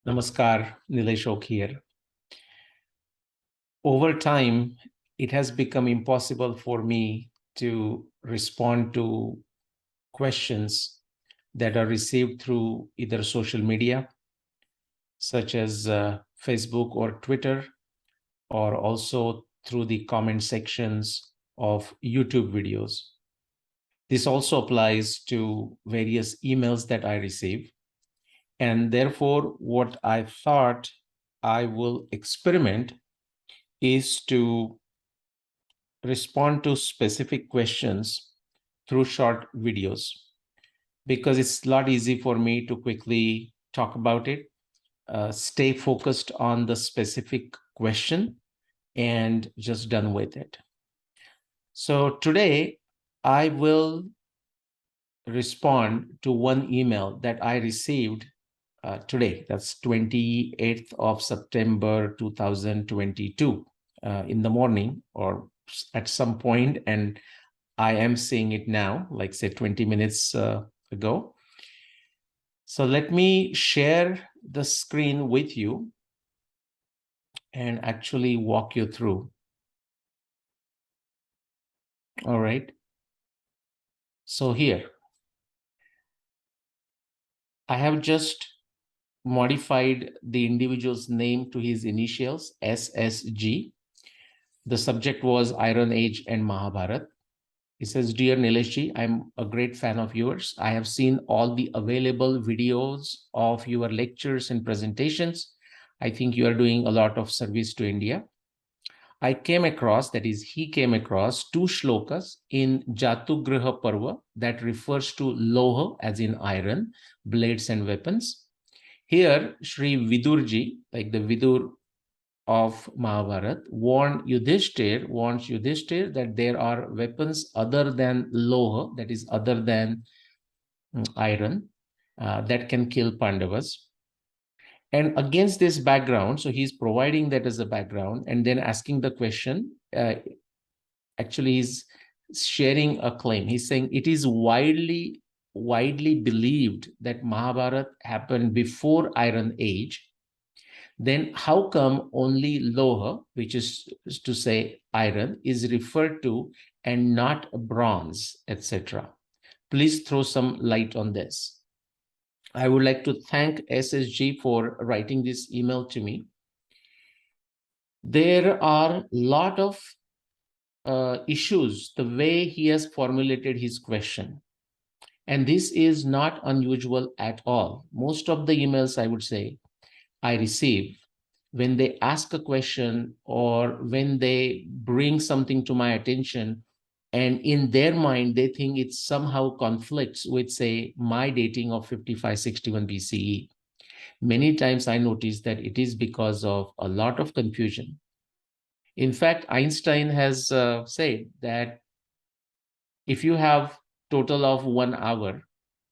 Namaskar, Nilesh Oak here. Over time, it has become impossible for me to respond to questions that are received through either social media, such as Facebook or Twitter, or also through the comment sections of YouTube videos. This also applies to various emails that I receive. And therefore, what I thought I will experiment is to respond to specific questions through short videos, because it's a lot easy for me to quickly talk about it, stay focused on the specific question, and just done with it. So today, I will respond to one email that I received today. That's 28th of September 2022 in the morning or at some point, and I am seeing it now, like say 20 minutes ago. So let me share the screen with you and actually walk you through. All right. So here, I have just modified the individual's name to his initials, SSG. The subject was Iron Age and Mahabharata. He says, "Dear Nileshji, I'm a great fan of yours. I have seen all the available videos of your lectures and presentations. I think you are doing a lot of service to India. I came across, that is, he came across 2 shlokas in Jatugriha Parva that refers to Loha, as in iron, blades and weapons. Here, Sri Vidurji, like the Vidur of Mahabharata, warns Yudhishthir that there are weapons other than Loha, that is, other than iron, that can kill Pandavas. And against this background, so he's providing that as a background and then asking the question, actually he's sharing a claim. He's saying it is widely believed that Mahabharata happened before Iron Age. Then how come only Loha, which is to say iron, is referred to and not bronze, etc.? Please throw some light on this." I would like to thank SSG for writing this email to me. There are a lot of issues, the way he has formulated his question. And this is not unusual at all. Most of the emails, I would say, I receive, when they ask a question or when they bring something to my attention, and in their mind, they think it somehow conflicts with, say, my dating of 5561 BCE. Many times I notice that it is because of a lot of confusion. In fact, Einstein has said that if you have total of 1 hour,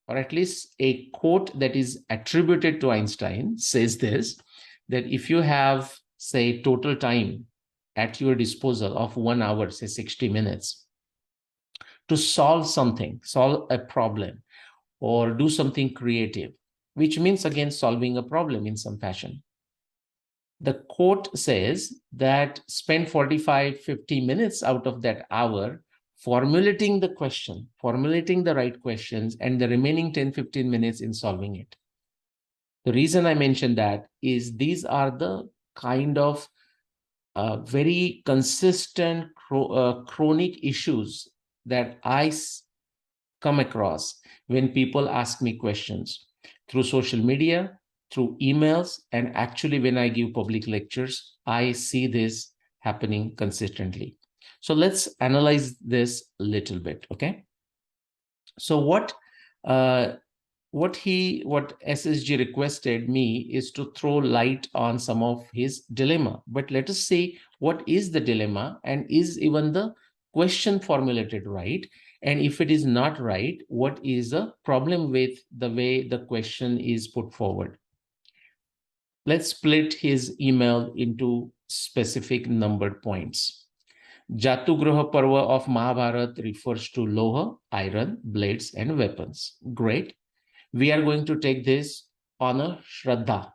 or at least a quote that is attributed to Einstein says this, that if you have, say, total time at your disposal of 1 hour, say 60 minutes, to solve something, solve a problem, or do something creative, which means, again, solving a problem in some fashion. The quote says that spend 45, 50 minutes out of that hour formulating the question, formulating the right questions, and the remaining 10, 15 minutes in solving it. The reason I mention that is these are the kind of very consistent chronic issues that I come across when people ask me questions through social media, through emails, and actually when I give public lectures, I see this happening consistently. So let's analyze this a little bit, okay? So what SSG requested me is to throw light on some of his dilemma. But let us see what is the dilemma, and is even the question formulated right? And if it is not right, what is the problem with the way the question is put forward? Let's split his email into specific numbered points. Jatugriha Parva of Mahabharata refers to Loha, iron, blades, and weapons. Great. We are going to take this on a Shraddha,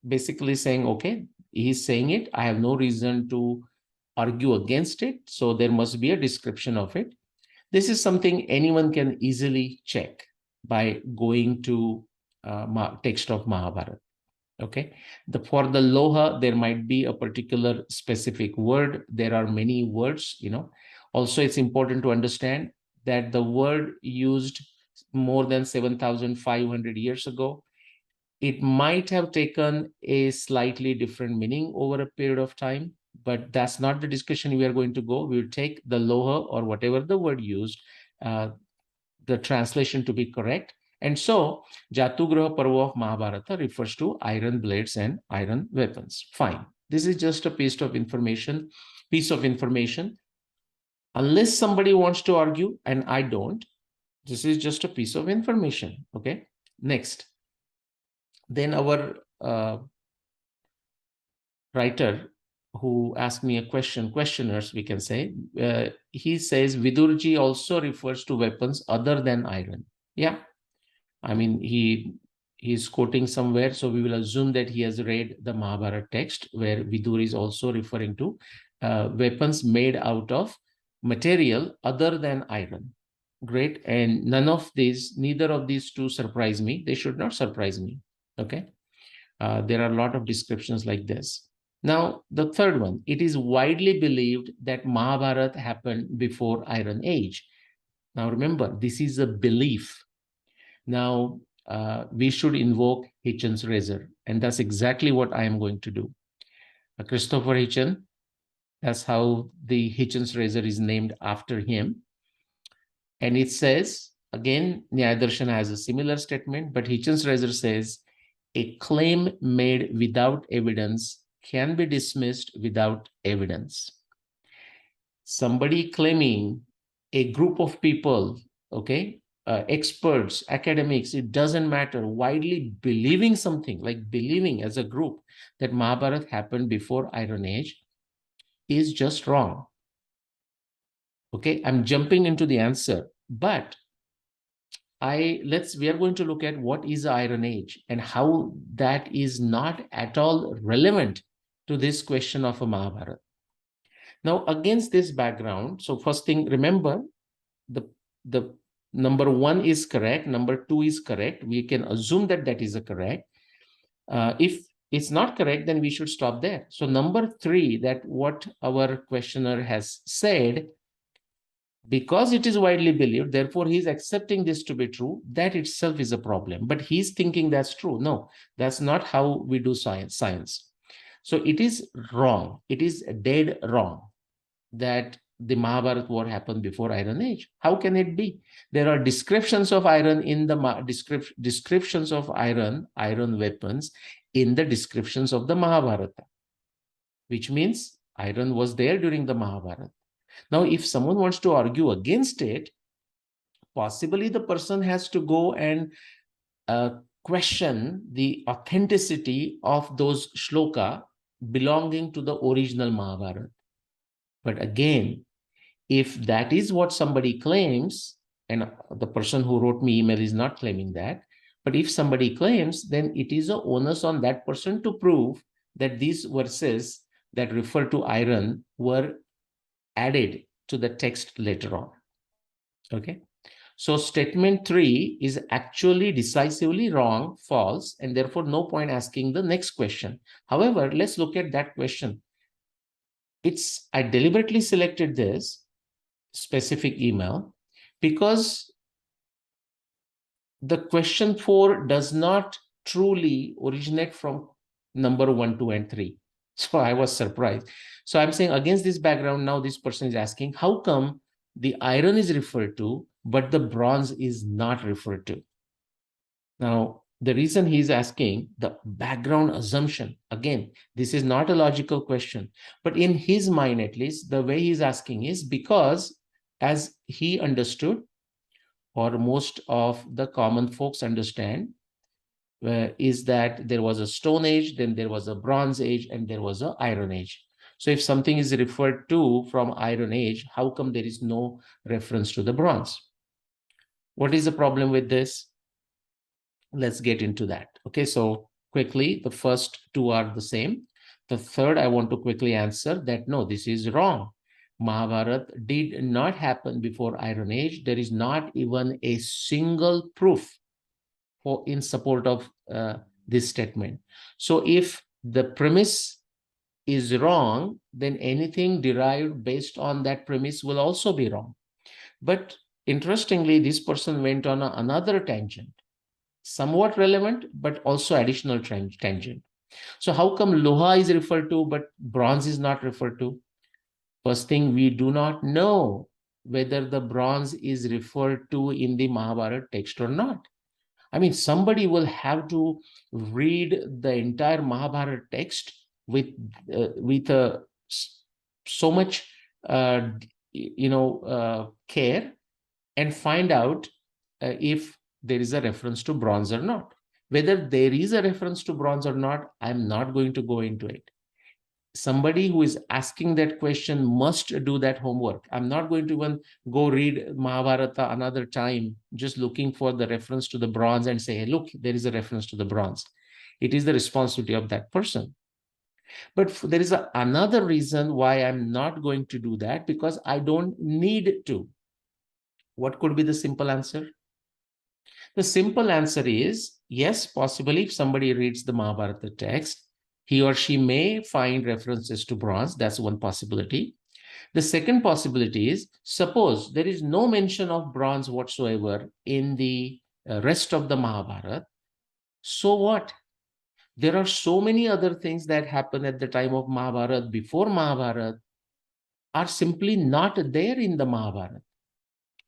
basically saying, okay, he's saying it. I have no reason to argue against it. So there must be a description of it. This is something anyone can easily check by going to text of Mahabharata. Okay. For the Loha, there might be a particular specific word. There are many words, Also, it's important to understand that the word used more than 7,500 years ago, it might have taken a slightly different meaning over a period of time, but that's not the discussion we are going to go. We'll take the Loha or whatever the word used, the translation to be correct. And so, Jatugraha Parva of Mahabharata refers to iron blades and iron weapons. Fine. This is just a piece of information. Unless somebody wants to argue, and I don't, this is just a piece of information. Okay. Next. Then our writer who asked me a question, questioners, we can say, he says Vidurji also refers to weapons other than iron. Yeah. I mean, he's quoting somewhere, so we will assume that he has read the Mahabharata text where Vidur is also referring to weapons made out of material other than iron. Great. And neither of these two surprise me. They should not surprise me. Okay. There are a lot of descriptions like this. Now, the third one, it is widely believed that Mahabharata happened before Iron Age. Now, remember, this is a belief. Now, we should invoke Hitchens' razor, and that's exactly what I am going to do. Christopher Hitchens, that's how the Hitchens' razor is named after him. And it says, again, Nyaya Darshana has a similar statement, but Hitchens' razor says, a claim made without evidence can be dismissed without evidence. Somebody claiming, a group of people, okay, experts, academics, it doesn't matter, widely believing something, like believing as a group that Mahabharata happened before Iron Age, is just wrong. Okay, I'm jumping into the answer, but we are going to look at what is the Iron Age and how that is not at all relevant to this question of a Mahabharata. Now, against this background, so first thing, remember, the number one is correct, number two is correct. We can assume that that is a correct. If it's not correct, then we should stop there. So number three, that what our questioner has said, because it is widely believed, therefore he's accepting this to be true, that itself is a problem. But he's thinking that's true. No, that's not how we do science. So it is wrong. It is dead wrong that the Mahabharata war happened before Iron Age. How can it be? There are descriptions of iron in the descriptions of iron weapons in the descriptions of the Mahabharata, which means iron was there during the Mahabharata. Now, if someone wants to argue against it, possibly the person has to go and question the authenticity of those shloka belonging to the original Mahabharata. But again, if that is what somebody claims, and the person who wrote me email is not claiming that, but if somebody claims, then it is an onus on that person to prove that these verses that refer to iron were added to the text later on. Okay. So statement 3 is actually decisively wrong, false, and therefore no point asking the next question. However, let's look at that question. I deliberately selected this specific email because the question 4 does not truly originate from number 1, 2, and 3. So I was surprised. So I'm saying, against this background, now this person is asking, how come the iron is referred to, but the bronze is not referred to? Now, the reason he's asking, the background assumption, again, this is not a logical question, but in his mind, at least, the way he's asking is because, as he understood, or most of the common folks understand, is that there was a Stone Age, then there was a Bronze Age, and there was an Iron Age. So if something is referred to from Iron Age, how come there is no reference to the Bronze? What is the problem with this? Let's get into that. Okay, so quickly. The first two are the same. The third, I want to quickly answer that no, this is wrong. Mahabharata did not happen before Iron Age. There is not even a single proof in support of this statement. So if the premise is wrong, then anything derived based on that premise will also be wrong. But interestingly, this person went on another tangent, somewhat relevant, but also additional tangent. So how come Loha is referred to, but bronze is not referred to? First thing, we do not know whether the bronze is referred to in the Mahabharata text or not. I mean, somebody will have to read the entire Mahabharata text with so much care and find out if there is a reference to bronze or not. Whether there is a reference to bronze or not, I'm not going to go into it. Somebody who is asking that question must do that homework. I'm not going to even go read Mahabharata another time, just looking for the reference to the bronze and say, hey, look, there is a reference to the bronze. It is the responsibility of that person. But there is another reason why I'm not going to do that, because I don't need to. What could be the simple answer? The simple answer is, yes, possibly if somebody reads the Mahabharata text, he or she may find references to bronze. That's one possibility. The second possibility is, suppose there is no mention of bronze whatsoever in the rest of the Mahabharata. So what? There are so many other things that happen at the time of Mahabharata, before Mahabharata, are simply not there in the Mahabharata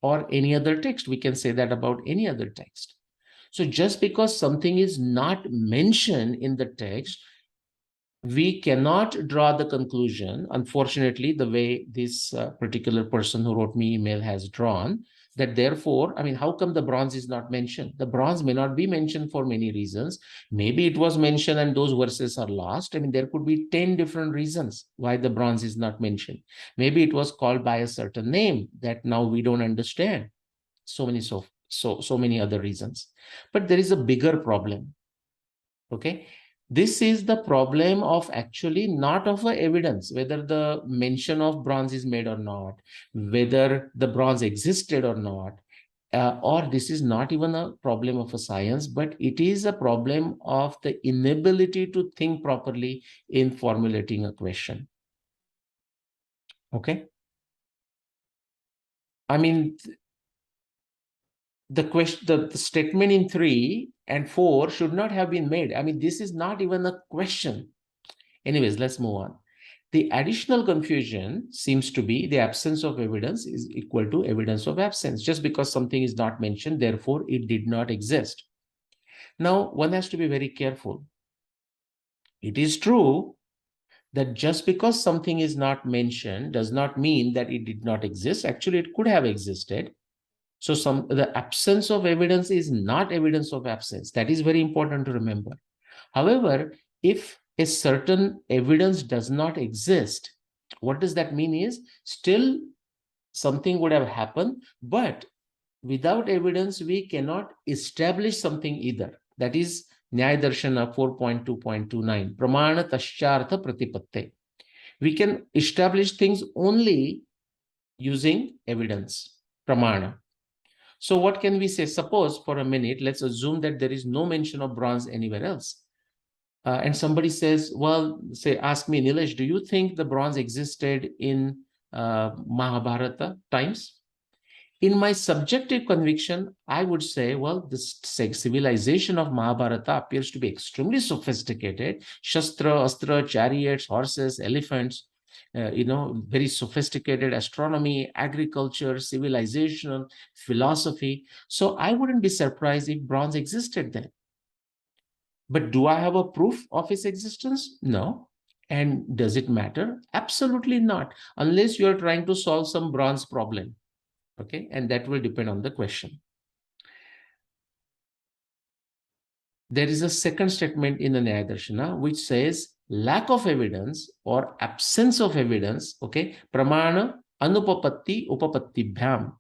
or any other text. We can say that about any other text. So just because something is not mentioned in the text, we cannot draw the conclusion, unfortunately, the way this particular person who wrote me email has drawn, that therefore, I mean, how come the bronze is not mentioned? The bronze may not be mentioned for many reasons. Maybe it was mentioned and those verses are lost. I mean, there could be 10 different reasons why the bronze is not mentioned. Maybe it was called by a certain name that now we don't understand. So many other reasons. But there is a bigger problem. Okay. This is the problem of actually not of evidence, whether the mention of bronze is made or not, whether the bronze existed or not, or this is not even a problem of a science, but it is a problem of the inability to think properly in formulating a question. Okay. I mean, the statement in 3 and 4 should not have been made. I mean, this is not even a question. Anyways, let's move on. The additional confusion seems to be the absence of evidence is equal to evidence of absence. Just because something is not mentioned, therefore it did not exist. Now, one has to be very careful. It is true that just because something is not mentioned does not mean that it did not exist. Actually, it could have existed. So the absence of evidence is not evidence of absence. That is very important to remember. However, if a certain evidence does not exist, what does that mean is still something would have happened, but without evidence, we cannot establish something either. That is Nyaya Darshana 4.2.29, Pramana Taschartha Pratipatte. We can establish things only using evidence, Pramana. So what can we say? Suppose for a minute, let's assume that there is no mention of bronze anywhere else. And somebody says, well, ask me, Nilesh, do you think the bronze existed in Mahabharata times? In my subjective conviction, I would say, well, this civilization of Mahabharata appears to be extremely sophisticated. Shastra, Astra, chariots, horses, elephants, very sophisticated astronomy, agriculture, civilization, philosophy. So I wouldn't be surprised if bronze existed then. But do I have a proof of its existence? No. And does it matter? Absolutely not, unless you are trying to solve some bronze problem. Okay, and that will depend on the question. There is a second statement in the Nyaya Darshana which says lack of evidence or absence of evidence, okay, pramana anupapatti upapatti bhyam.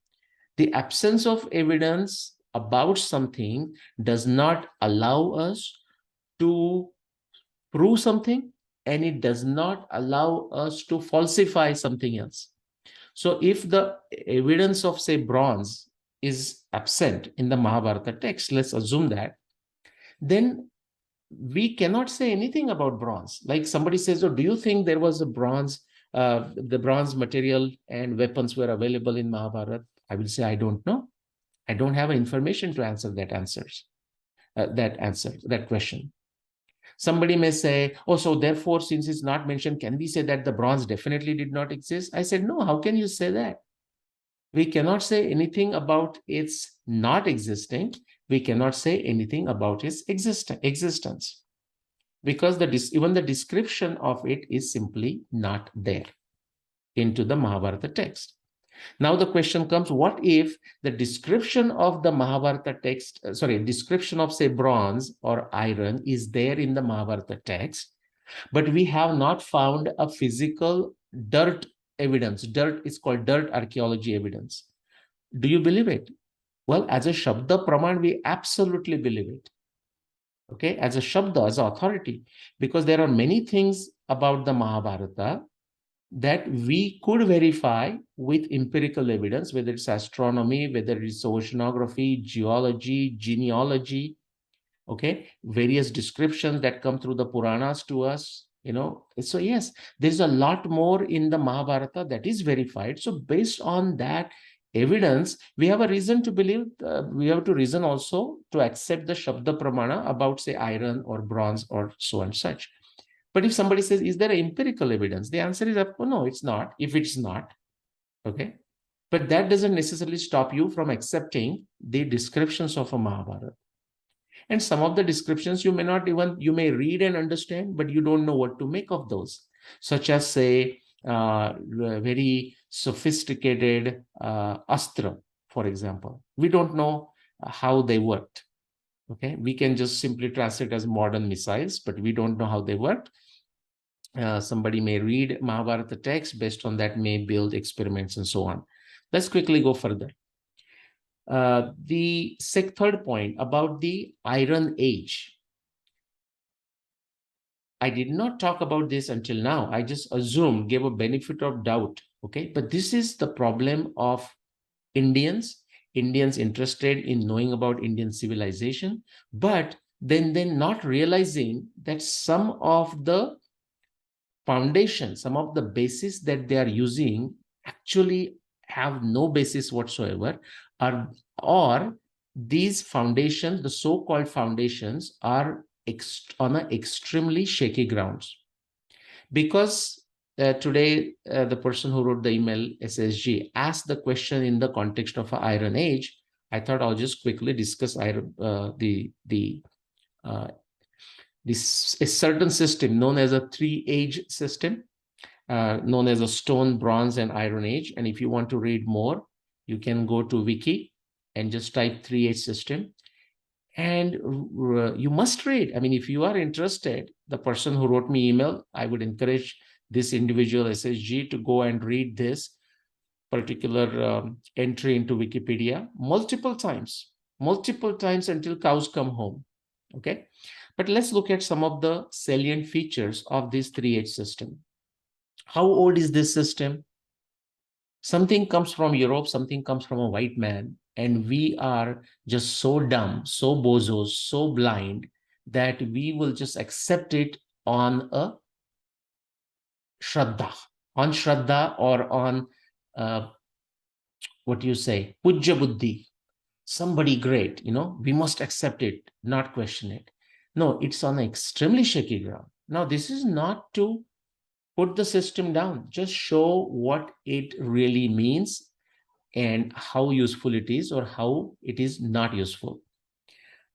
The absence of evidence about something does not allow us to prove something, and it does not allow us to falsify something else. So if the evidence of, say, bronze is absent in the Mahabharata text, let's assume that, then we cannot say anything about bronze. Like somebody says, oh, do you think there was a bronze, the bronze material and weapons were available in Mahabharata? I will say, I don't know. I don't have information to answer that question. Somebody may say, oh, so therefore, since it's not mentioned, can we say that the bronze definitely did not exist? I said, no, how can you say that? We cannot say anything about its not existing. We cannot say anything about its existence, because even the description of it is simply not there into the Mahabharata text. Now the question comes, what if the description of the Mahabharata text, description of, say, bronze or iron is there in the Mahabharata text, but we have not found a physical dirt evidence. Dirt is called dirt archaeology evidence. Do you believe it? Well, as a Shabda Praman, we absolutely believe it. Okay, as a Shabda, as an authority, because there are many things about the Mahabharata that we could verify with empirical evidence, whether it's astronomy, whether it's oceanography, geology, genealogy, okay, various descriptions that come through the Puranas to us, So yes, there's a lot more in the Mahabharata that is verified. So based on that evidence, we have a reason to believe, we have to reason also to accept the Shabda Pramana about, say, iron or bronze or so and such. But if somebody says, is there empirical evidence? The answer is, oh, no, it's not. If it's not, okay. But that doesn't necessarily stop you from accepting the descriptions of a Mahabharata. And some of the descriptions you may read and understand, but you don't know what to make of those. Such as, say, very sophisticated astra, for example. We don't know how they worked. Okay, we can just simply translate as modern missiles, but we don't know how they worked. Somebody may read Mahabharata text, based on that may build experiments and so on. Let's quickly go further. The third point about the Iron Age. I did not talk about this until now. I just assumed, gave a benefit of doubt. Okay, but this is the problem of Indians interested in knowing about Indian civilization, but then not realizing that some of the foundation, some of the basis that they are using actually have no basis whatsoever, or these foundations, the so-called foundations, are on an extremely shaky grounds. Because today, the person who wrote the email, SSG, asked the question in the context of an Iron Age. I thought I'll just quickly discuss this a certain system known as a 3-age system, known as a Stone, Bronze, and Iron Age. And if you want to read more, you can go to Wiki and just type 3-age system. And you must read. I mean, if you are interested, the person who wrote me email, I would encourage this individual SSG to go and read this particular entry into Wikipedia multiple times until cows come home. Okay. But let's look at some of the salient features of this 3-age system. How old is this system? Something comes from Europe, something comes from a white man, and we are just so dumb, so bozos, so blind that we will just accept it on a Shraddha, or on what you say, Pujya Buddhi, somebody great, we must accept it, not question it. No, it's on an extremely shaky ground. Now, this is not to put the system down, just show what it really means and how useful it is or how it is not useful.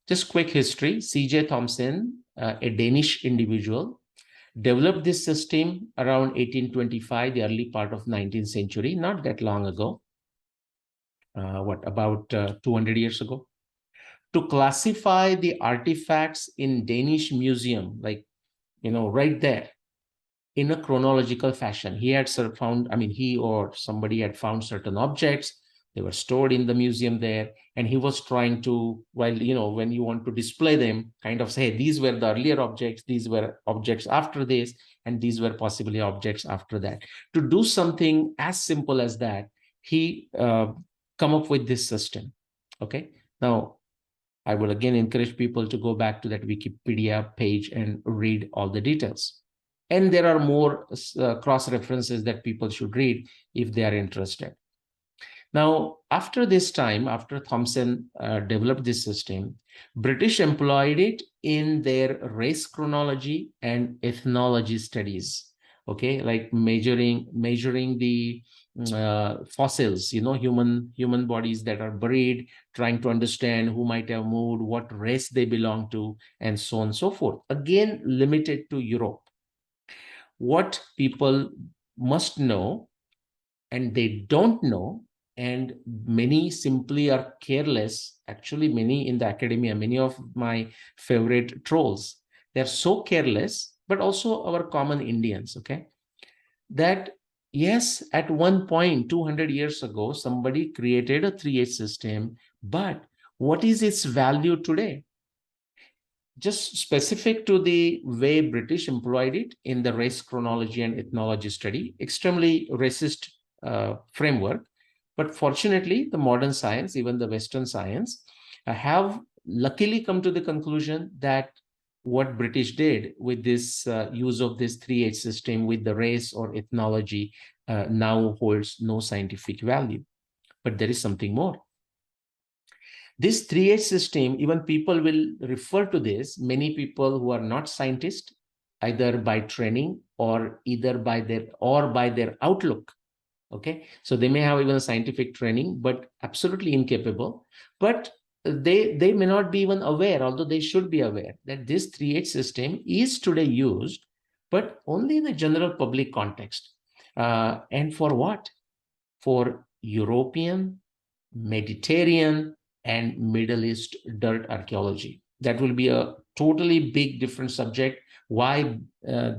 Just quick history. C.J. Thomson, a Danish individual, developed this system around 1825, the early part of 19th century, not that long ago. About 200 years ago, to classify the artifacts in Danish museum, like, right there in a chronological fashion. He had found, he or somebody had found certain objects, They were stored in the museum there. And he was trying to, while, when you want to display them, kind of say, hey, these were the earlier objects, these were objects after this, and these were possibly objects after that. To do something as simple as that, he come up with this system. Okay. Now, I will again encourage people to go back to that Wikipedia page and read all the details. And there are more cross references that people should read if they are interested. Now, after this time, after Thomson developed this system, British employed it in their race chronology and ethnology studies. Okay, like measuring the fossils, human bodies that are buried, trying to understand who might have moved, what race they belong to, and so on and so forth. Again, limited to Europe. What people must know, and they don't know, and many simply are careless. Actually, many in the academia, many of my favorite trolls, they're so careless, but also our common Indians, okay, that yes, at one point 200 years ago, somebody created a 3H system, but what is its value today? Just specific to the way British employed it in the race chronology and ethnology study, extremely racist framework. But fortunately, the modern science, even the Western science, have luckily come to the conclusion that what British did with this use of this 3H system with the race or ethnology now holds no scientific value. But there is something more. This 3H system, even people will refer to this, many people who are not scientists, either by training or either by their outlook. Okay, so they may have even a scientific training, but absolutely incapable. But they may not be even aware, although they should be aware, that this 3H system is today used, but only in the general public context. And for what? For European, Mediterranean, and Middle East dirt archaeology. That will be a totally big different subject. Why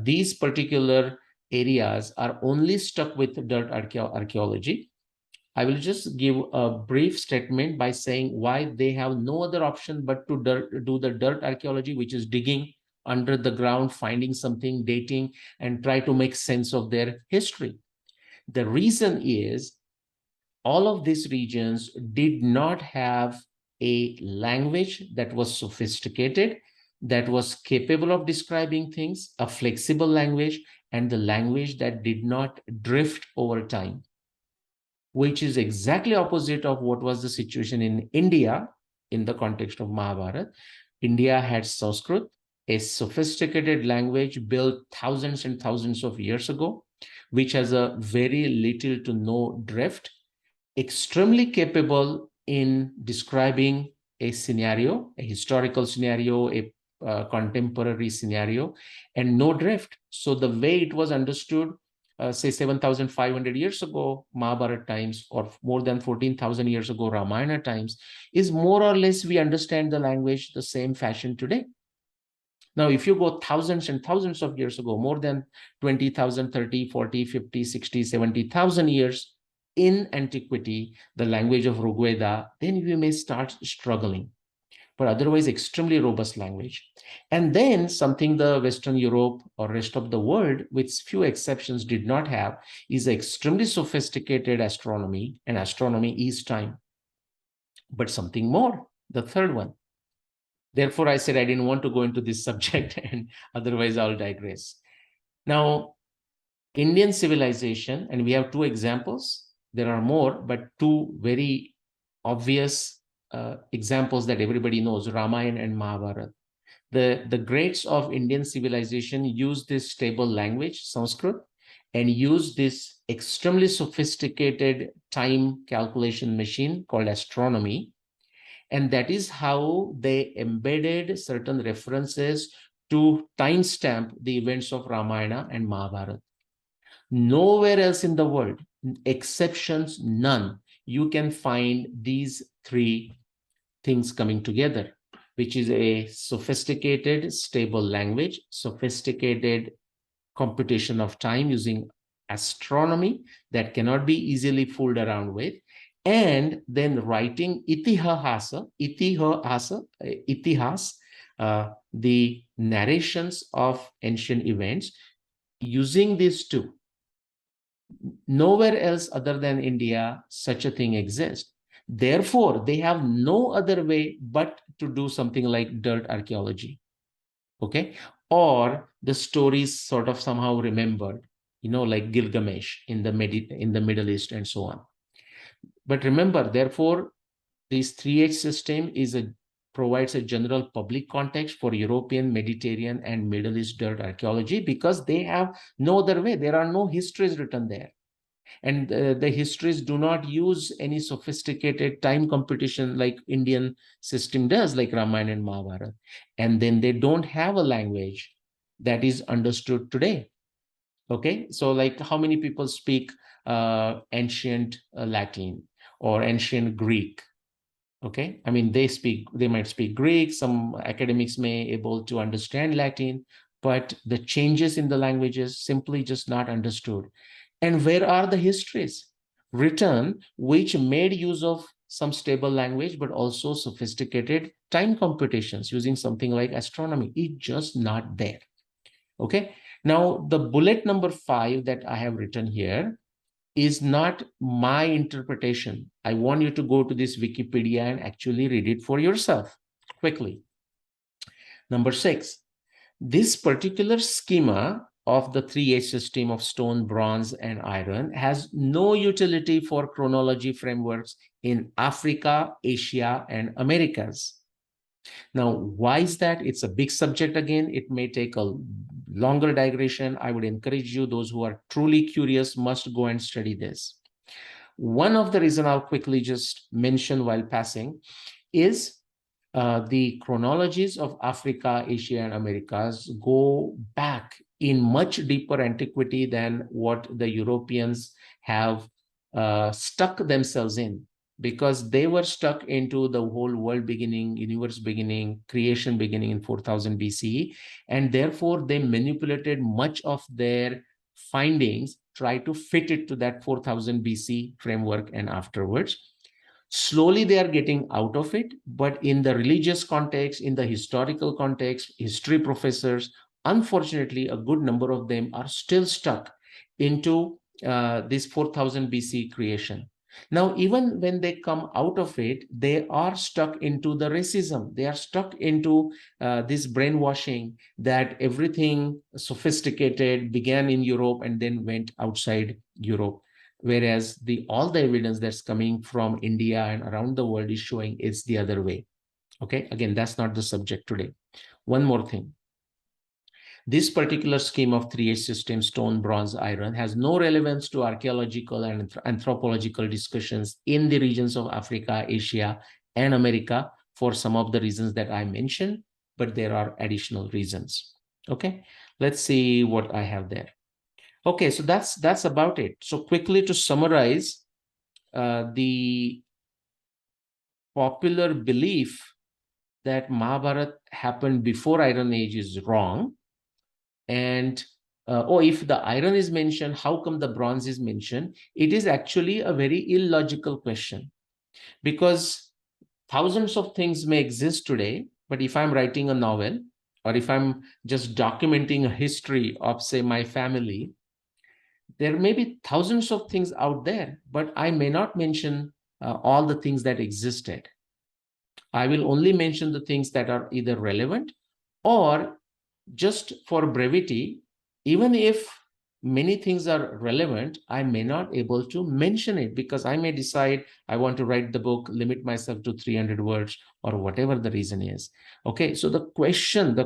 these particular areas are only stuck with dirt archaeology. I will just give a brief statement by saying why they have no other option but to do the dirt archaeology, which is digging under the ground, finding something, dating, and try to make sense of their history. The reason is all of these regions did not have a language that was sophisticated, that was capable of describing things, a flexible language, and the language that did not drift over time, which is exactly opposite of what was the situation in India in the context of Mahabharata. India had Sanskrit, a sophisticated language built thousands and thousands of years ago, which has a very little to no drift, extremely capable in describing a scenario, a historical scenario, a contemporary scenario, and no drift. So the way it was understood, say 7,500 years ago, Mahabharata times, or more than 14,000 years ago, Ramayana times, is more or less we understand the language the same fashion today. Now, if you go thousands and thousands of years ago, more than 20,000, 30, 40, 50, 60, 70,000 years, in antiquity, the language of Rigveda, then we may start struggling. But otherwise, extremely robust language. And then something the Western Europe or rest of the world, with few exceptions, did not have is extremely sophisticated astronomy, and astronomy is time. But something more, the third one. Therefore, I said I didn't want to go into this subject, and otherwise I'll digress. Now, Indian civilization, and we have two examples. There are more, but two very obvious examples that everybody knows, Ramayana and Mahabharata. The greats of Indian civilization use this stable language, Sanskrit, and use this extremely sophisticated time calculation machine called astronomy. And that is how they embedded certain references to timestamp the events of Ramayana and Mahabharata. Nowhere else in the world, exceptions none, you can find these three things coming together, which is a sophisticated, stable language, sophisticated computation of time using astronomy that cannot be easily fooled around with, and then writing itihas, the narrations of ancient events using these two. Nowhere else other than India such a thing exists. Therefore, they have no other way but to do something like dirt archaeology. Okay, or the stories sort of somehow remembered, like Gilgamesh in the Middle East and so on. But remember, therefore, this 3H system provides a general public context for European, Mediterranean, and Middle East dirt archaeology because they have no other way. There are no histories written there. And the histories do not use any sophisticated time computation like Indian system does, like Ramayana and Mahabharata. And then they don't have a language that is understood today. Okay, so like how many people speak ancient Latin or ancient Greek? Okay, I mean, they might speak Greek. Some academics may able to understand Latin, but the changes in the languages simply just not understood. And where are the histories written which made use of some stable language, but also sophisticated time computations using something like astronomy? It's just not there. Okay. Now, the bullet number 5 that I have written here is not my interpretation. I want you to go to this Wikipedia and actually read it for yourself quickly. Number 6, this particular schema of the 3H system of stone, bronze, and iron has no utility for chronology frameworks in Africa, Asia, and Americas. Now, why is that? It's a big subject again. It may take a longer digression. I would encourage you, those who are truly curious, must go and study this. One of the reasons I'll quickly just mention while passing is the chronologies of Africa, Asia, and Americas go back in much deeper antiquity than what the Europeans have stuck themselves in, because they were stuck into the whole world beginning, universe beginning, creation beginning in 4000 BCE. And therefore, they manipulated much of their findings, try to fit it to that 4000 BC framework and afterwards. Slowly they are getting out of it, but in the religious context, in the historical context, history professors, unfortunately, a good number of them are still stuck into this 4000 BC creation. Now, even when they come out of it, they are stuck into the racism. They are stuck into this brainwashing that everything sophisticated began in Europe and then went outside Europe. Whereas all the evidence that's coming from India and around the world is showing it's the other way. Okay, again, that's not the subject today. One more thing. This particular scheme of 3H system, stone, bronze, iron, has no relevance to archaeological and anthropological discussions in the regions of Africa, Asia, and America for some of the reasons that I mentioned, but there are additional reasons. Okay, let's see what I have there. Okay, so that's about it. So quickly to summarize, the popular belief that Mahabharata happened before Iron Age is wrong. And if the iron is mentioned, how come the bronze is mentioned? It is actually a very illogical question, because thousands of things may exist today, but if I'm writing a novel, or if I'm just documenting a history of, say, my family, there may be thousands of things out there, but I may not mention all the things that existed. I will only mention the things that are either relevant, or just for brevity, even if many things are relevant, I may not able to mention it because I may decide I want to write the book, limit myself to 300 words or whatever the reason is. Okay, so the question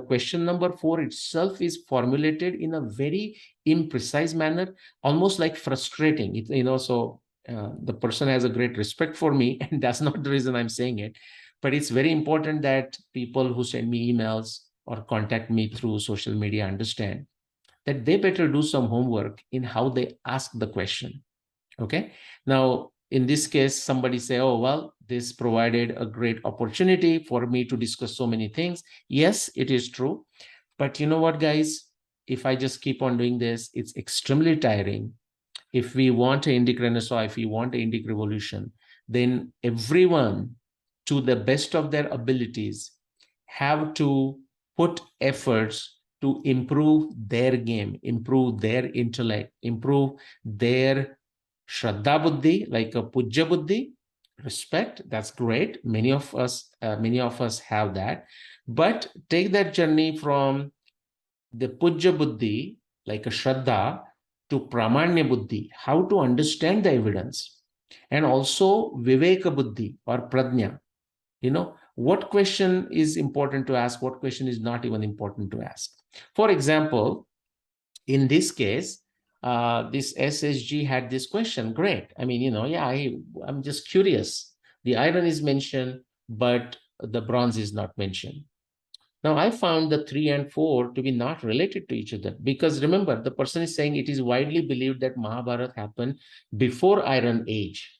number 4 itself is formulated in a very imprecise manner, almost like frustrating. So the person has a great respect for me, and that's not the reason I'm saying it. But it's very important that people who send me emails or contact me through social media understand that they better do some homework in how they ask the question. Okay. Now, in this case, somebody say, oh, well, this provided a great opportunity for me to discuss so many things. Yes, it is true. But you know what, guys? If I just keep on doing this, it's extremely tiring. If we want an Indic Renaissance, if we want an Indic revolution, then everyone, to the best of their abilities, have to put efforts to improve their game, improve their intellect, improve their Shraddha Buddhi, like a Puja Buddhi, respect. That's great. Many of us have that. But take that journey from the Puja Buddhi, like a Shraddha, to Pramanya Buddhi, how to understand the evidence, and also Viveka Buddhi or Prajna. What question is important to ask, what question is not even important to ask. For example, in this case, this SSG had this question. Great. I mean, yeah, I'm just curious. The iron is mentioned, but the bronze is not mentioned. Now, I found the 3 and 4 to be not related to each other, because remember, the person is saying it is widely believed that Mahabharata happened before Iron Age.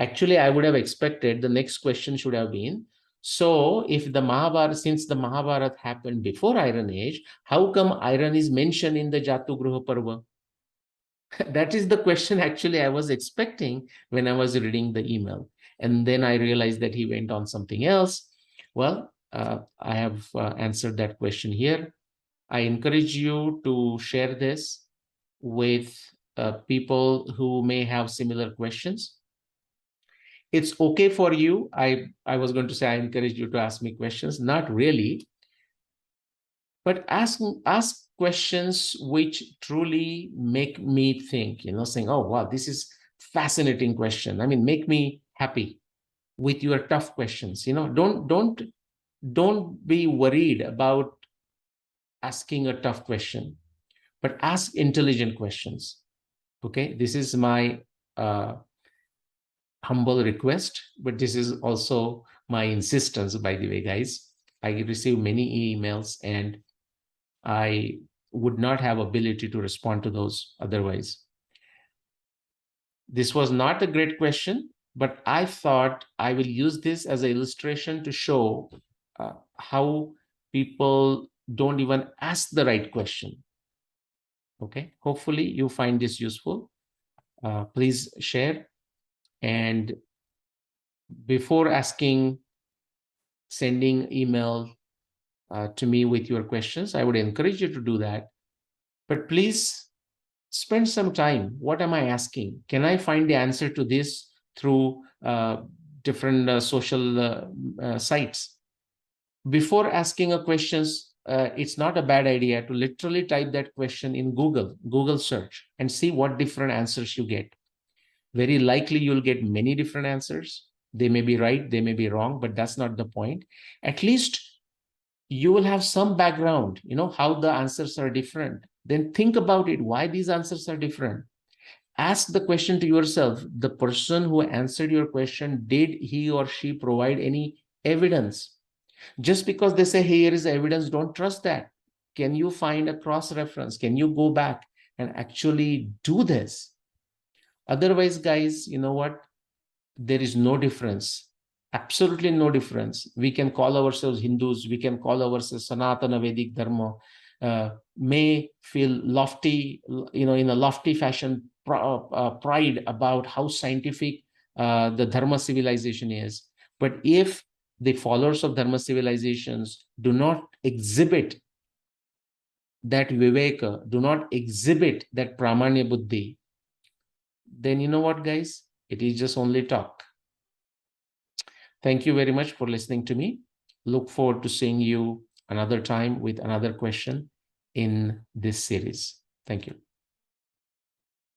Actually, I would have expected the next question should have been, so if the Mahabharata, since the Mahabharata happened before Iron Age, how come iron is mentioned in the Jatugruha Parva? That is the question actually I was expecting when I was reading the email. And then I realized that he went on something else. Well, I have answered that question here. I encourage you to share this with people who may have similar questions. It's okay for you. I was going to say I encourage you to ask me questions. Not really. But ask questions which truly make me think, saying, oh, wow, this is fascinating question. I mean, make me happy with your tough questions. Don't be worried about asking a tough question, but ask intelligent questions. Okay, this is my humble request, but this is also my insistence, by the way, guys. I receive many emails and I would not have ability to respond to those otherwise. This was not a great question, but I thought I will use this as an illustration to show how people don't even ask the right question. Okay, hopefully you find this useful. Please share. And before sending email to me with your questions, I would encourage you to do that. But please spend some time. What am I asking? Can I find the answer to this through different social sites? Before asking a questions, it's not a bad idea to literally type that question in Google search, and see what different answers you get. Very likely you'll get many different answers. They may be right, they may be wrong, but that's not the point. At least you will have some background, how the answers are different. Then think about it, why these answers are different. Ask the question to yourself, the person who answered your question, did he or she provide any evidence? Just because they say, hey, here is evidence, don't trust that. Can you find a cross reference? Can you go back and actually do this? Otherwise, guys, you know what? There is no difference. Absolutely no difference. We can call ourselves Hindus. We can call ourselves Sanatana Vedic Dharma. May feel lofty, in a lofty fashion, pride about how scientific the Dharma civilization is. But if the followers of Dharma civilizations do not exhibit that Viveka, do not exhibit that Pramanya Buddhi, then you know what, guys? It is just only talk. Thank you very much for listening to me. Look forward to seeing you another time with another question in this series. Thank you.